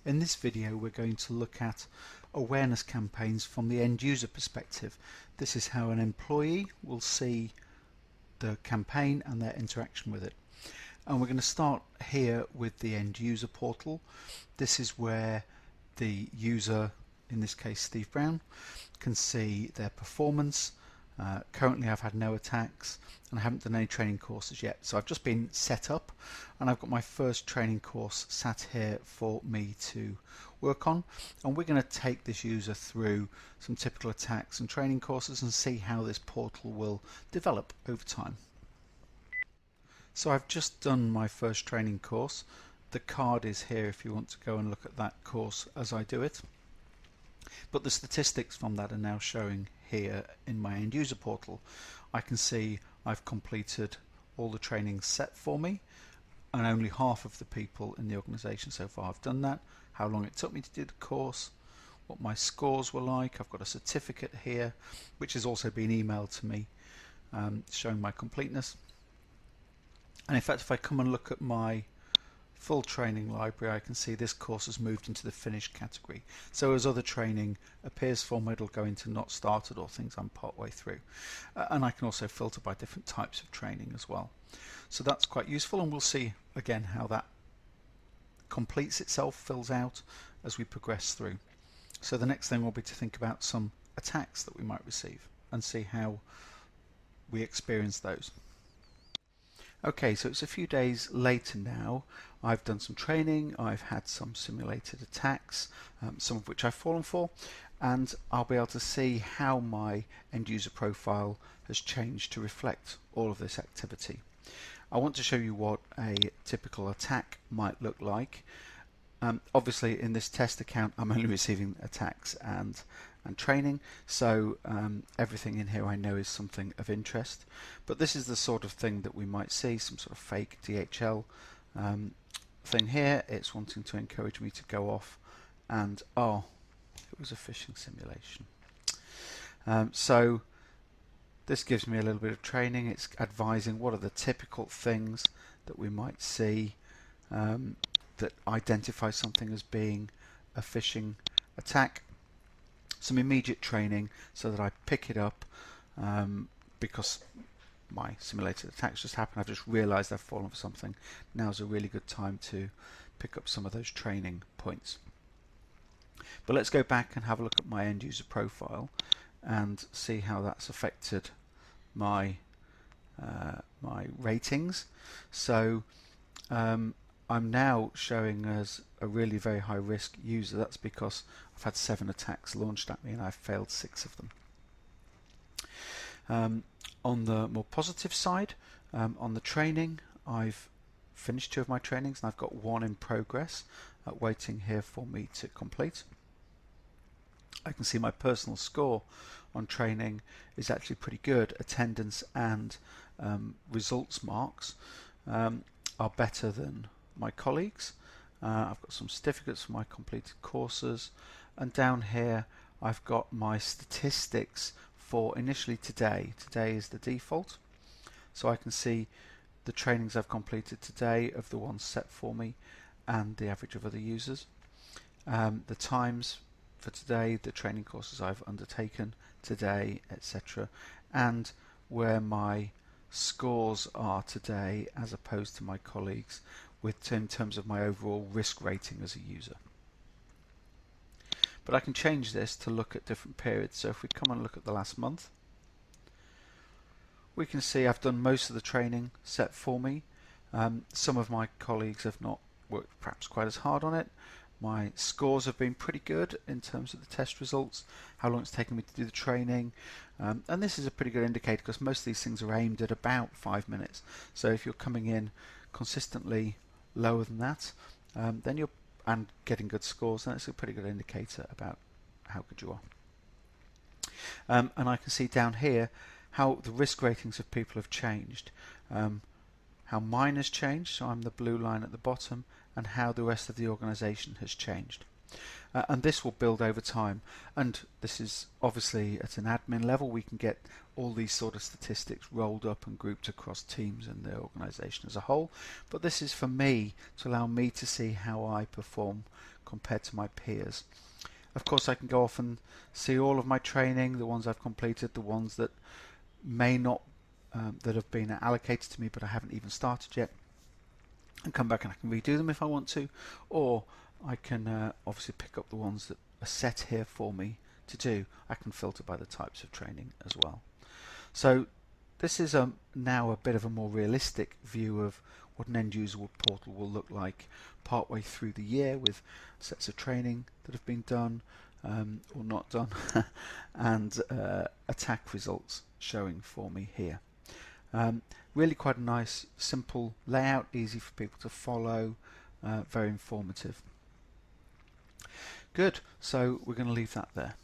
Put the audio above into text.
In this video we're going to look at awareness campaigns from the end user perspective. This is how an employee will see the campaign and their interaction with it. And we're going to start here with the end user portal. This is where the user, in this case Steve Brown, can see their performance. Currently I've had no attacks and I haven't done any training courses yet, so I've just been set up and I've got my first training course sat here for me to work on, and we're going to take this user through some typical attacks and training courses and see how this portal will develop over time. So I've just done my first training course. The card is here if you want to go and look at that course as I do it. But the statistics from that are now showing here in my end user portal. I can see I've completed all the trainings set for me, and only half of the people in the organization so far have done that, how long it took me to do the course, what my scores were like. I've got a certificate here which has also been emailed to me showing my completeness. And in fact, if I come and look at my full training library, I can see this course has moved into the finished category. So as other training appears for me, it'll go into not started or things I'm part way through. And I can also filter by different types of training as well. So that's quite useful, and we'll see again how that completes itself, fills out as we progress through. So the next thing will be to think about some attacks that we might receive and see how we experience those. Okay, so it's a few days later now. I've done some training, I've had some simulated attacks, some of which I've fallen for, and I'll be able to see how my end user profile has changed to reflect all of this activity. I want to show you what a typical attack might look like. Obviously in this test account I'm only receiving attacks and training, so everything in here I know is something of interest, but this is the sort of thing that we might see, some sort of fake DHL thing here. It's wanting to encourage me to go off and, oh, it was a phishing simulation. So this gives me a little bit of training. It's advising what are the typical things that we might see that identify something as being a phishing attack. Some immediate training so that I pick it up because my simulated attacks just happened. I've just realized I've fallen for something. Now's a really good time to pick up some of those training points. But let's go back and have a look at my end user profile and see how that's affected my my ratings. So I'm now showing as a really very high risk user. That's because I've had 7 attacks launched at me and I've failed 6 of them. On the more positive side, on the training, I've finished 2 of my trainings and I've got 1 in progress waiting here for me to complete. I can see my personal score on training is actually pretty good. Attendance and results marks are better than my colleagues. I've got some certificates for my completed courses, and down here I've got my statistics for initially today. Today is the default, so I can see the trainings I've completed today of the ones set for me and the average of other users, the times for today, the training courses I've undertaken today, etc., and where my scores are today as opposed to my colleagues in terms of my overall risk rating as a user. But I can change this to look at different periods. So if we come and look at the last month, we can see I've done most of the training set for me. Some of my colleagues have not worked perhaps quite as hard on it. My scores have been pretty good in terms of the test results, how long it's taken me to do the training, and this is a pretty good indicator because most of these things are aimed at about 5 minutes. So if you're coming in consistently lower than that, then you're getting good scores, then it's a pretty good indicator about how good you are. And I can see down here how the risk ratings of people have changed, how mine has changed, so I'm the blue line at the bottom, and how the rest of the organization has changed. And this will build over time, and this is obviously at an admin level. We can get all these sort of statistics rolled up and grouped across teams and the organization as a whole, but this is for me to allow me to see how I perform compared to my peers. Of course, I can go off and see all of my training, the ones I've completed, the ones that may not that have been allocated to me but I haven't even started yet, and come back and I can redo them if I want to, or I can obviously pick up the ones that are set here for me to do. I can filter by the types of training as well. So this is now a bit of a more realistic view of what an end user portal will look like partway through the year, with sets of training that have been done or not done and attack results showing for me here. Really quite a nice simple layout, easy for people to follow, very informative. Good, so we're going to leave that there.